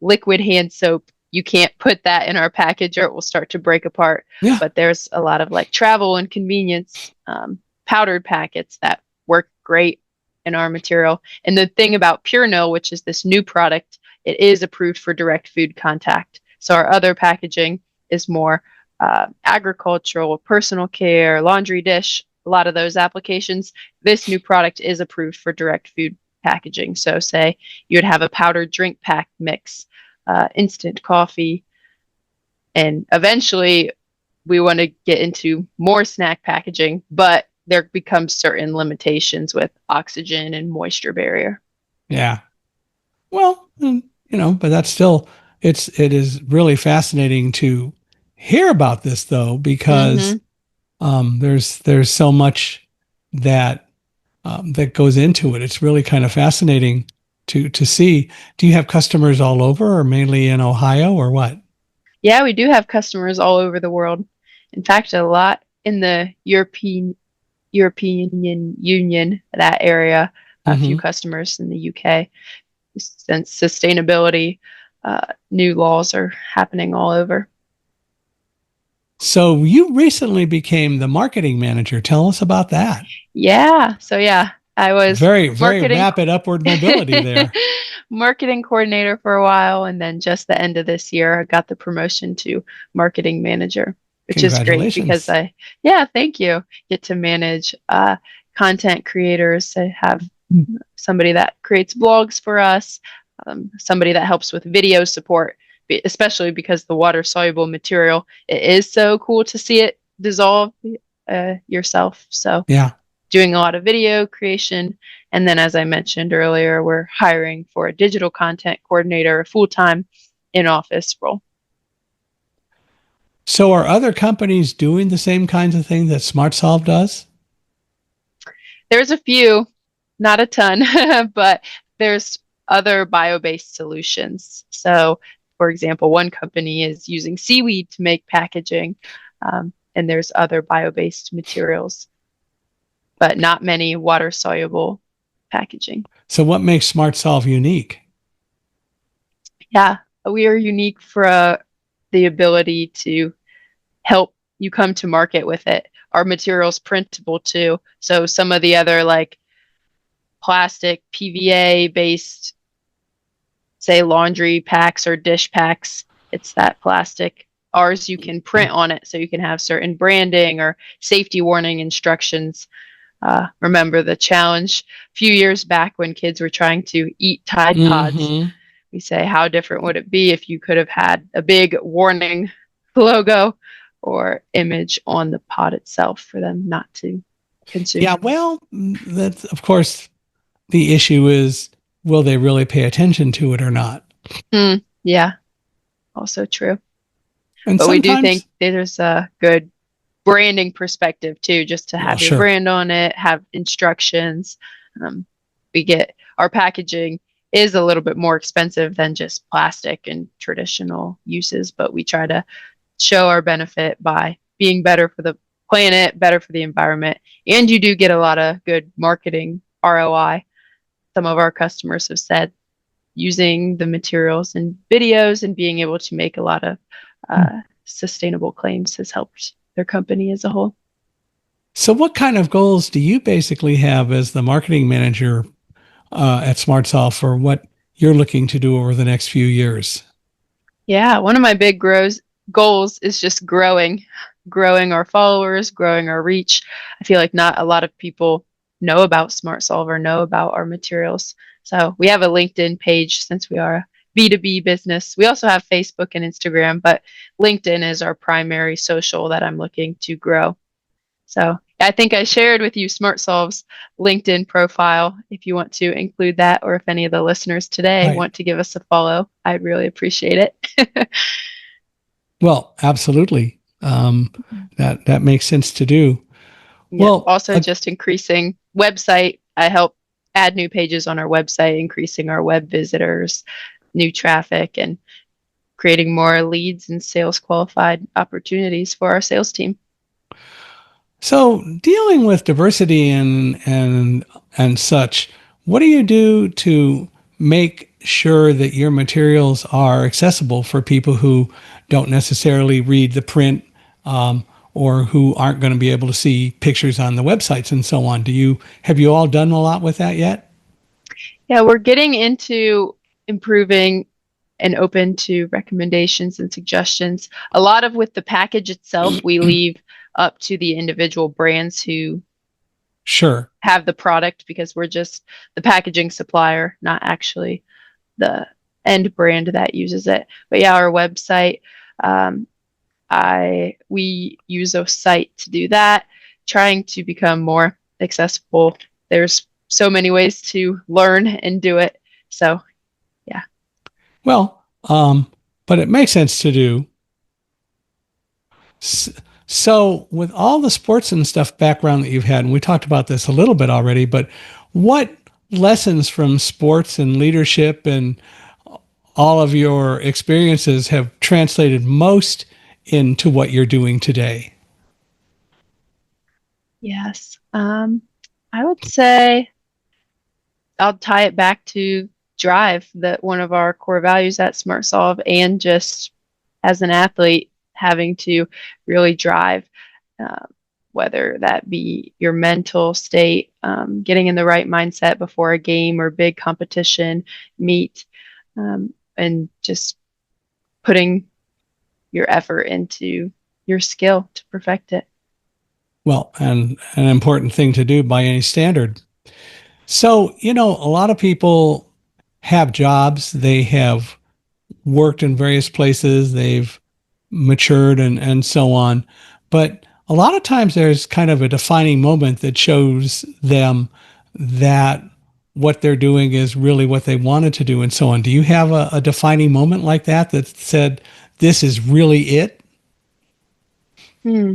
liquid hand soap, you can't put that in our package or it will start to break apart. Yeah. But there's a lot of like travel and convenience powdered packets that work great in our material. And the thing about Pure No, which is this new product, it is approved for direct food contact. So our other packaging is more agricultural, personal care, laundry dish, a lot of those applications. This new product is approved for direct food packaging. So say you would have a powdered drink pack mix, instant coffee, and eventually we want to get into more snack packaging, but there becomes certain limitations with oxygen and moisture barrier. Yeah. Well, but that's still it is really fascinating to hear about this though, because Mm-hmm. there's so much that that goes into it. It's really kind of fascinating to see. Do you have customers all over, or mainly in Ohio, or what? Yeah, we do have customers all over the world. In fact, a lot in the European Union, that area, a few Hmm. customers in the UK. Since sustainability, new laws are happening all over. So you recently became the marketing manager. Tell us about that. Yeah, so yeah, I was Very, very marketing rapid upward mobility there. marketing coordinator for a while, and then just the end of this year, I got the promotion to marketing manager, which is great because Congratulations. yeah, thank you, get to manage content creators. I have somebody that creates blogs for us, somebody that helps with video support, especially because the water soluble material, it is so cool to see it dissolve yourself. So Yeah. doing a lot of video creation. And then, as I mentioned earlier, we're hiring for a digital content coordinator, a full-time in-office role. So are other companies doing the same kinds of thing that SmartSolve does? There's a few, not a ton, but there's other bio-based solutions. So, for example, one company is using seaweed to make packaging, and there's other bio-based materials, but not many water-soluble packaging. So what makes SmartSolve unique? Yeah, we are unique for the ability to help you come to market with it. Our material's printable too. So some of the other like plastic PVA based, say laundry packs or dish packs, it's that plastic. Ours, you can print on it so you can have certain branding or safety warning instructions. Remember the challenge a few years back when kids were trying to eat Tide Pods? Mm-hmm. We say, how different would it be if you could have had a big warning logo or image on the pod itself for them not to consume? Yeah, well, that's of course the issue is, will they really pay attention to it or not? Yeah, also true. And But we do sometimes, think there's a good branding perspective too, just to well, have your sure. brand on it, have instructions. We get our packaging is a little bit more expensive than just plastic and traditional uses, but we try to show our benefit by being better for the planet, better for the environment, and you do get a lot of good marketing ROI. Some of our customers have said using the materials and videos and being able to make a lot of sustainable claims has helped their company as a whole. So what kind of goals do you basically have as the marketing manager at SmartSolve for what you're looking to do over the next few years? Yeah, one of my big goals is just growing our followers, growing our reach. I feel like not a lot of people know about SmartSolve or know about our materials. So we have a LinkedIn page since we are a B2B business. We also have Facebook and Instagram, but LinkedIn is our primary social that I'm looking to grow. So I think I shared with you SmartSolve's LinkedIn profile. If you want to include that, or if any of the listeners today Right. want to give us a follow, I'd really appreciate it. Well, absolutely. That makes sense to do. Yeah. Well, Also, just increasing website. I help add new pages on our website, increasing our web visitors, new traffic, and creating more leads and sales qualified opportunities for our sales team. so dealing with diversity and such, what do you do to make sure that your materials are accessible for people who don't necessarily read the print, or who aren't going to be able to see pictures on the websites and so on? Have you all done a lot with that yet? Yeah, we're getting into improving and open to recommendations and suggestions. A lot of with the package itself, we leave up to the individual brands who Sure. have the product because we're just the packaging supplier, not actually the end brand that uses it. But yeah, our website, we use a site to do that, trying to become more accessible. There's so many ways to learn and do it. So yeah. Well, but it makes sense to do. So, with all the sports and stuff background that you've had, and we talked about this a little bit already, but what lessons from sports and leadership and all of your experiences have translated most into what you're doing today? Yes. I would say I'll tie it back to drive, that one of our core values at SmartSolve, and just as an athlete, having to really drive, uh, whether that be your mental state, getting in the right mindset before a game or big competition, meet, and just putting your effort into your skill to perfect it. Well, and an important thing to do by any standard. So, a lot of people have jobs, they have worked in various places, they've matured and so on. But a lot of times there's kind of a defining moment that shows them that what they're doing is really what they wanted to do and so on. Do you have a defining moment like that that said, this is really it? Hmm.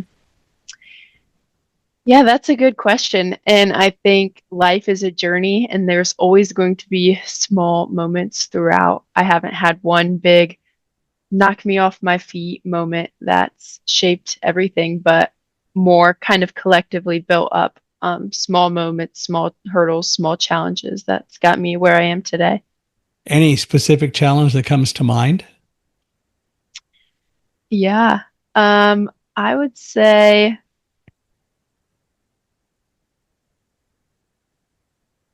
Yeah, that's a good question. And I think life is a journey, and there's always going to be small moments throughout. I haven't had one big knock me off my feet moment that's shaped everything, but more kind of collectively built up small moments, small hurdles, small challenges that's got me where I am today. Any specific challenge that comes to mind? Yeah. Um, I would say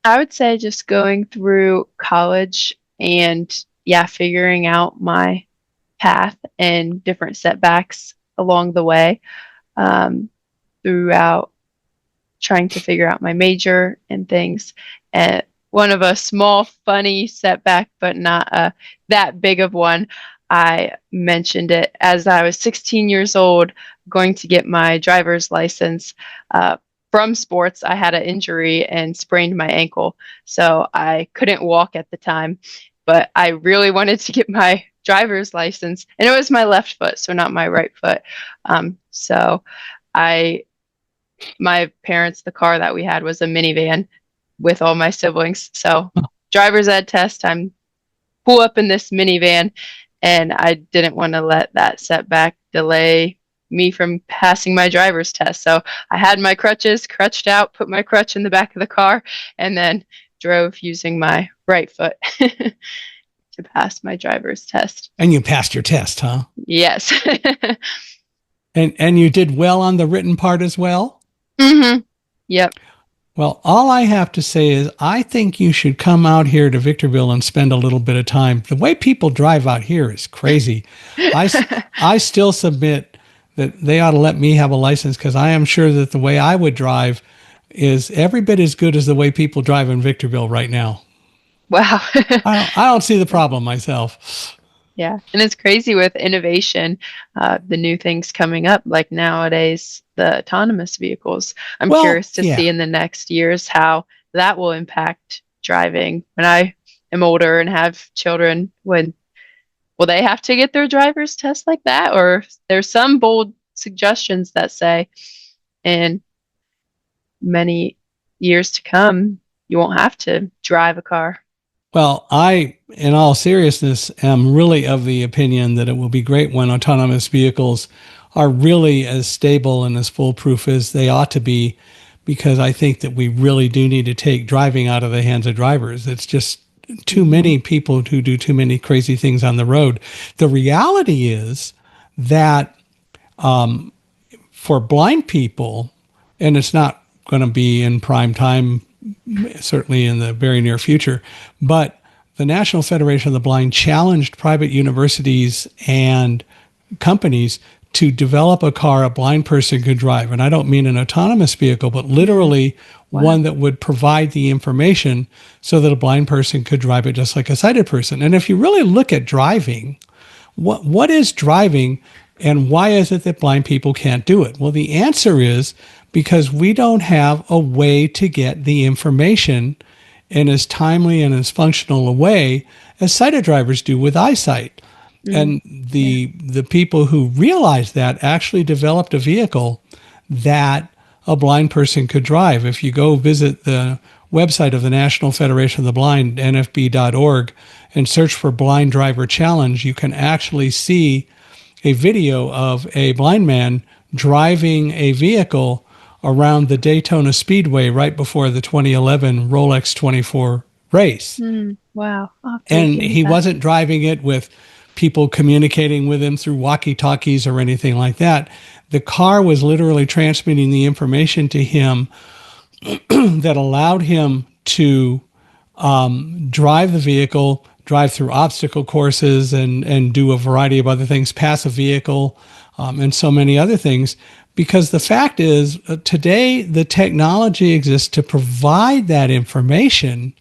I would say just going through college and yeah, figuring out my path and different setbacks along the way throughout trying to figure out my major and things. And one of a small, funny setback, but not that big of one. I mentioned it as I was 16 years old, going to get my driver's license. From sports, I had an injury and sprained my ankle, so I couldn't walk at the time. But I really wanted to get my driver's license, and it was my left foot, so not my right foot. So I my parents, the car that we had was a minivan with all my siblings. So driver's ed test, I'm pull up in this minivan, and I didn't want to let that setback delay me from passing my driver's test. So I had my crutches, crutched out, put my crutch in the back of the car, and then drove using my right foot to pass my driver's test. And you passed your test, huh? Yes. And you did well on the written part as well? hmm Yep. Well, all I have to say is I think you should come out here to Victorville and spend a little bit of time. The way people drive out here is crazy. I still submit that they ought to let me have a license because I am sure that the way I would drive is every bit as good as the way people drive in Victorville right now. Wow. I don't see the problem myself. Yeah, and it's crazy with innovation, the new things coming up, like nowadays, the autonomous vehicles. I'm Well, curious to yeah. see in the next years how that will impact driving when I am older and have children. When will they have to get their driver's test like that? Or there's some bold suggestions that say in many years to come, you won't have to drive a car. Well, I, in all seriousness, am really of the opinion that it will be great when autonomous vehicles are really as stable and as foolproof as they ought to be, because I think that we really do need to take driving out of the hands of drivers. It's just too many people who do too many crazy things on the road. The reality is that for blind people, and it's not going to be in prime time, certainly in the very near future, but the National Federation of the Blind challenged private universities and companies to develop a car a blind person could drive. And I don't mean an autonomous vehicle, but literally Wow. one that would provide the information so that a blind person could drive it just like a sighted person. And if you really look at driving, what is driving and why is it that blind people can't do it? Well, the answer is because we don't have a way to get the information in as timely and as functional a way as sighted drivers do with eyesight. Mm, And the people who realized that actually developed a vehicle that a blind person could drive. If you go visit the website of the National Federation of the Blind, nfb.org, and search for Blind Driver Challenge, you can actually see a video of a blind man driving a vehicle around the Daytona Speedway right before the 2011 Rolex 24 race. wow. I'll have to look And into he that. wasn't driving it with people communicating with him through walkie talkies or anything like that. The car was literally transmitting the information to him that allowed him to drive the vehicle, drive through obstacle courses, and do a variety of other things, pass a vehicle, and so many other things. Because the fact is, today the technology exists to provide that information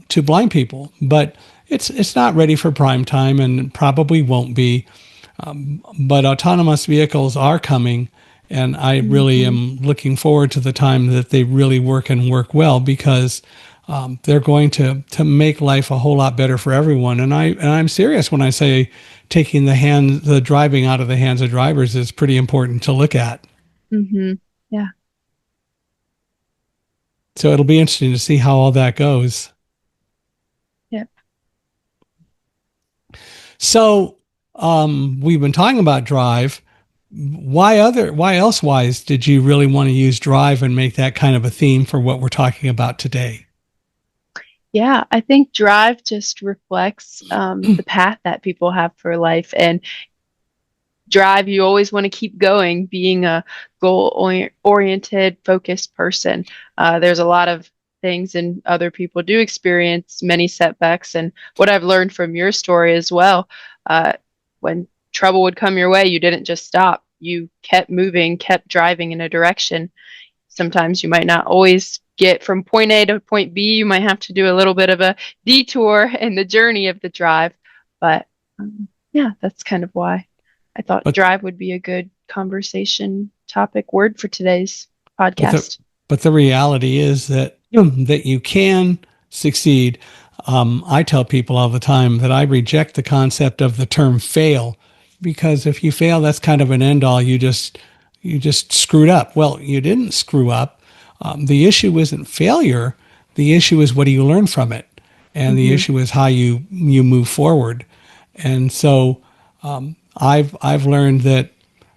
to blind people, but it's not ready for prime time and probably won't be. But autonomous vehicles are coming, and I really hmm am looking forward to the time that they really work and work well because they're going to make life a whole lot better for everyone. And I'm serious when I say taking the driving out of the hands of drivers is pretty important to look at. hmm Yeah. So it'll be interesting to see how all that goes. Yeah. So we've been talking about drive. Why elsewise did you really want to use drive and make that kind of a theme for what we're talking about today? Yeah, I think drive just reflects the path that people have for life. And drive, you always want to keep going, being a goal oriented, focused person. There's a lot of things, and other people do experience many setbacks. And what I've learned from your story as well, uh, when trouble would come your way, you didn't just stop. You kept moving, kept driving in a direction. Sometimes you might not always get from point A to point B. You might have to do a little bit of a detour in the journey of the drive. But yeah, that's kind of why I thought But drive would be a good conversation topic word for today's but the podcast. but the reality is that that you can succeed. I tell people all the time that I reject the concept of the term fail, because if you fail, that's kind of an end all. You just screwed up. Well, you didn't screw up. The issue isn't failure. The issue is what do you learn from it, and the Mm-hmm. issue is how you move forward. And so I've learned that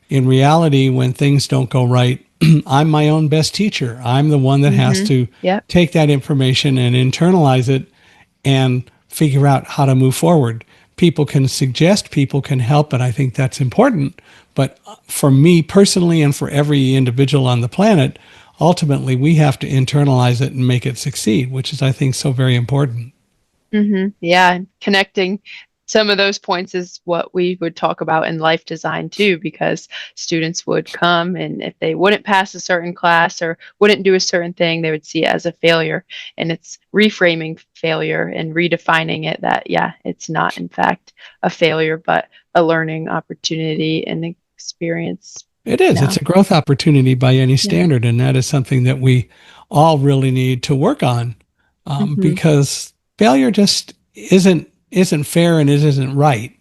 in reality, when things don't go right, I'm my own best teacher. I'm the one that has Mm-hmm. to Yep. take that information and internalize it and figure out how to move forward. People can suggest, people can help, and I think that's important. But for me personally, and for every individual on the planet, ultimately we have to internalize it and make it succeed, which is, I think, so very important. Yeah, and connecting some of those points is what we would talk about in life design too, because students would come, and if they wouldn't pass a certain class or wouldn't do a certain thing, they would see it as a failure. And it's reframing failure and redefining it that, yeah, it's not in fact a failure, but a learning opportunity and experience It is. It's now. a growth opportunity by any Yeah. standard, and that is something that we all really need to work on, hmm because failure just isn't fair and it isn't right,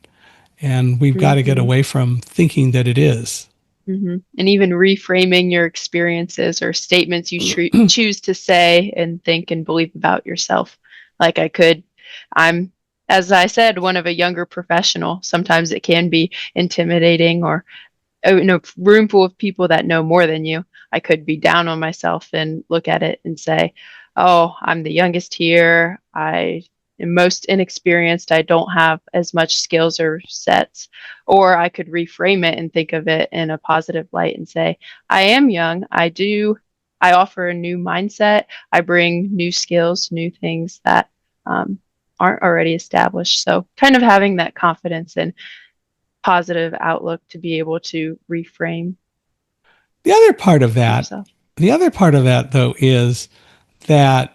and we've got to get hmm away from thinking that it is. And even reframing your experiences or statements you choose to say and think and believe about yourself. Like I'm, as I said, one of a younger professional. Sometimes it can be intimidating, or in a room full of people that know more than you, I could be down on myself and look at it and say, oh, I'm the youngest here. I am most inexperienced. I don't have as much skills or sets. Or I could reframe it and think of it in a positive light and say, I am young. I offer a new mindset. I bring new skills, new things that um, aren't already established. So kind of having that confidence and positive outlook to be able to reframe The other part of that, yourself. the other part of that though, is that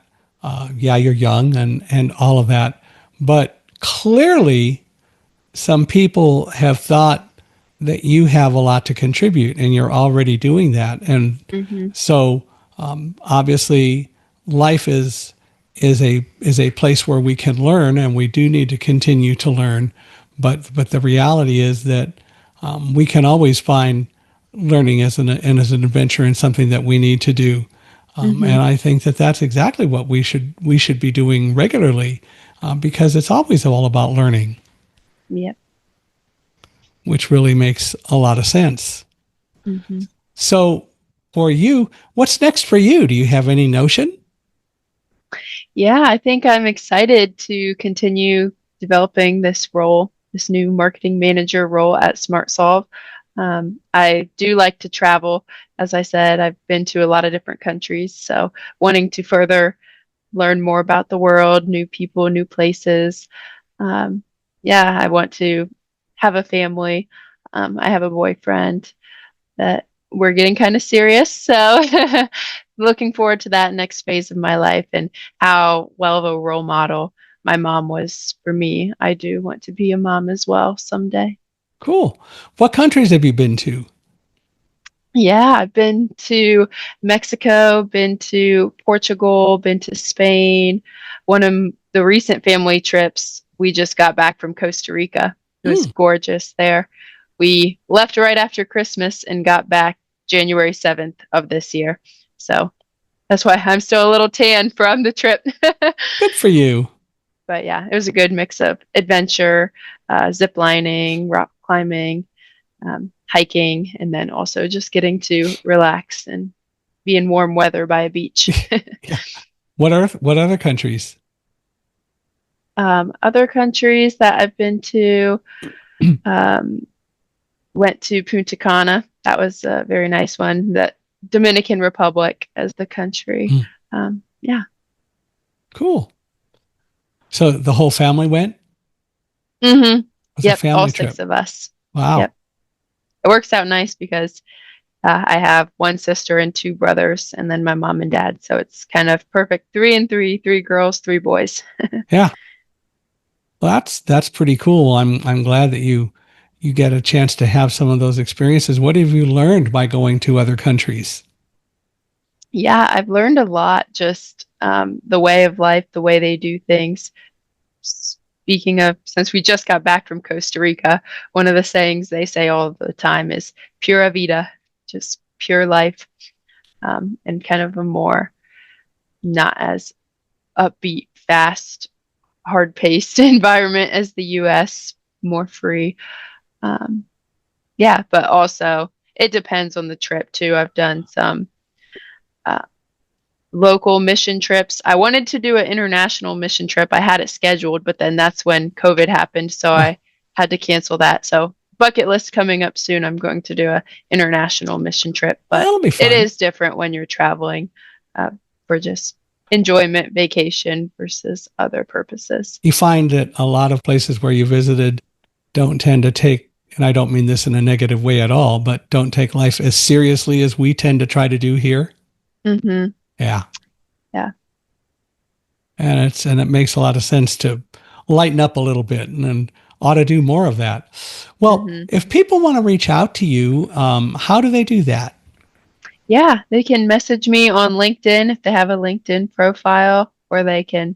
yeah, you're young and all of that, but clearly some people have thought that you have a lot to contribute and you're already doing that. And hmm so obviously life is a place where we can learn, and we do need to continue to learn. But the reality is that we can always find learning as an adventure and something that we need to do. hmm And I think that that's exactly what we should be doing regularly, because it's always all about learning, Yep. which really makes a lot of sense. hmm So, for you, what's next for you? Do you have any notion? Yeah, I think I'm excited to continue developing this role, this new marketing manager role at SmartSolve. I do like to travel. As I said, I've been to a lot of different countries, so wanting to further learn more about the world, new people, new places. Um, yeah, I want to have a family. I have a boyfriend that we're getting kind of serious. So looking forward to that next phase of my life and how well of a role model my mom was for me. I do want to be a mom as well someday. Cool. What countries have you been to? Yeah, I've been to Mexico, been to Portugal, been to Spain. One of the recent family trips, we just got back from Costa Rica. It was Hmm, gorgeous there. We left right after Christmas and got back January 7th of this year. So That's why I'm still a little tan from the trip. Good for you. But yeah, it was a good mix of adventure, zip lining, rock climbing, hiking, and then also just getting to relax and be in warm weather by a beach. Yeah. What other countries? Other countries that I've been to, um, went to Punta Cana. That was a very nice one. The Dominican Republic as the country. Mm, Yeah. cool. So the whole family went? It Mm-hmm. was a Yep. All family trip. 6 of us. Wow. Yep. It works out nice because I have one sister and 2 brothers, and then my mom and dad. So it's kind of perfect. 3 and 3, 3 girls, 3 boys. Yeah. Well, that's pretty cool. I'm glad that you get a chance to have some of those experiences. What have you learned by going to other countries? Yeah, I've learned a lot, just the way of life, the way they do things. Speaking of, since we just got back from Costa Rica, one of the sayings they say all the time is pura vida, just pure life, and kind of a more not as upbeat, fast, hard-paced environment as the US, more free. Um, yeah, but also it depends on the trip too. I've done some uh, local mission trips. I wanted to do an international mission trip. I had it scheduled, but then that's when COVID happened, so Oh, I had to cancel that. So bucket list coming up soon. I'm going to do a international mission trip, but that'll be it fun. is different when you're traveling for just enjoyment, vacation versus other purposes. You find that a lot of places where you visited don't tend to take, and I don't mean this in a negative way at all, but don't take life as seriously as we tend to try to do here. Mm-hmm. Yeah. Yeah. And it makes a lot of sense to lighten up a little bit and ought to do more of that. Well, Mm-hmm. if people want to reach out to you, how do they do that? Yeah, they can message me on LinkedIn if they have a LinkedIn profile, or they can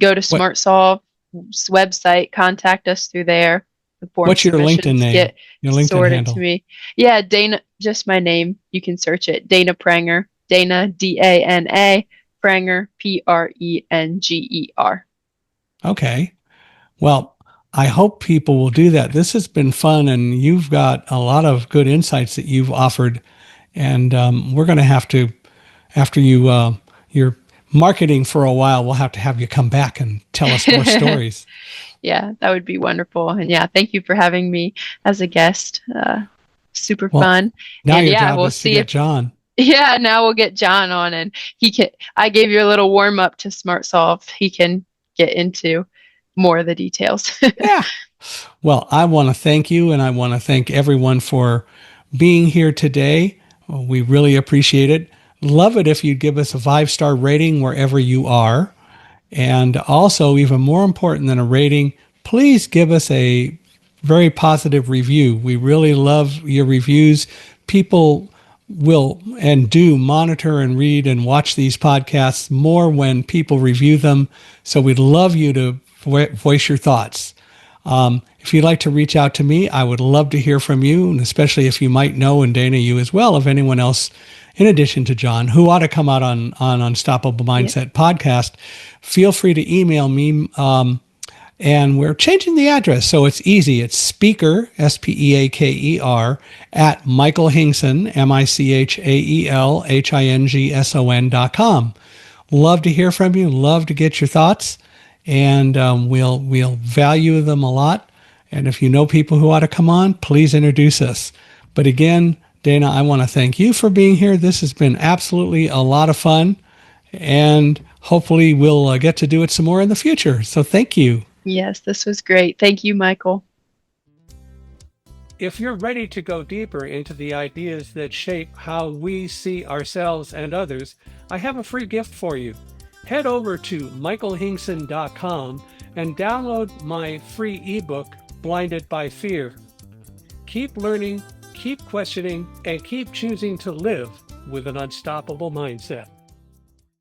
go to What SmartSolve's website, contact us through there. The form what's your LinkedIn submissions name? get Your LinkedIn sorted to handle? me. Yeah, Dana, just my name. You can search it. Dana Prenger. Dana, Dana, Prenger, Prenger. Okay. Well, I hope people will do that. This has been fun, and you've got a lot of good insights that you've offered. And we're going to have to, after you're marketing for a while, we'll have to have you come back and tell us more stories. Yeah, that would be wonderful. And yeah, thank you for having me as a guest. Super Well, fun. now And your yeah, job we'll is to see get if, John. yeah, now we'll get John on, and he can, I gave you a little warm up to SmartSolve. He can get into more of the details. Yeah. Well, I want to thank you, and I want to thank everyone for being here today. We really appreciate it. Love it if you'd give us a 5-star rating wherever you are. And also, even more important than a rating, please give us a very positive review. We really love your reviews. People will and do monitor and read and watch these podcasts more when people review them. So we'd love you to voice your thoughts. If you'd like to reach out to me, I would love to hear from you, and especially if you might know, and Dana, you as well, of anyone else in addition to John who ought to come out on Unstoppable Yeah. Mindset podcast. Feel free to email me. And we're changing the address, so it's easy. It's speaker, SPEAKER, at Michael Hingson, MICHAELHINGSON.com. Love to hear from you. Love to get your thoughts, and we'll value them a lot. And if you know people who ought to come on, please introduce us. But again, Dana, I want to thank you for being here. This has been absolutely a lot of fun, and hopefully we'll get to do it some more in the future. So thank you. Yes, this was great. Thank you, Michael. If you're ready to go deeper into the ideas that shape how we see ourselves and others, I have a free gift for you. Head over to michaelhingson.com and download my free ebook, Blinded by Fear. Keep learning, keep questioning, and keep choosing to live with an unstoppable mindset.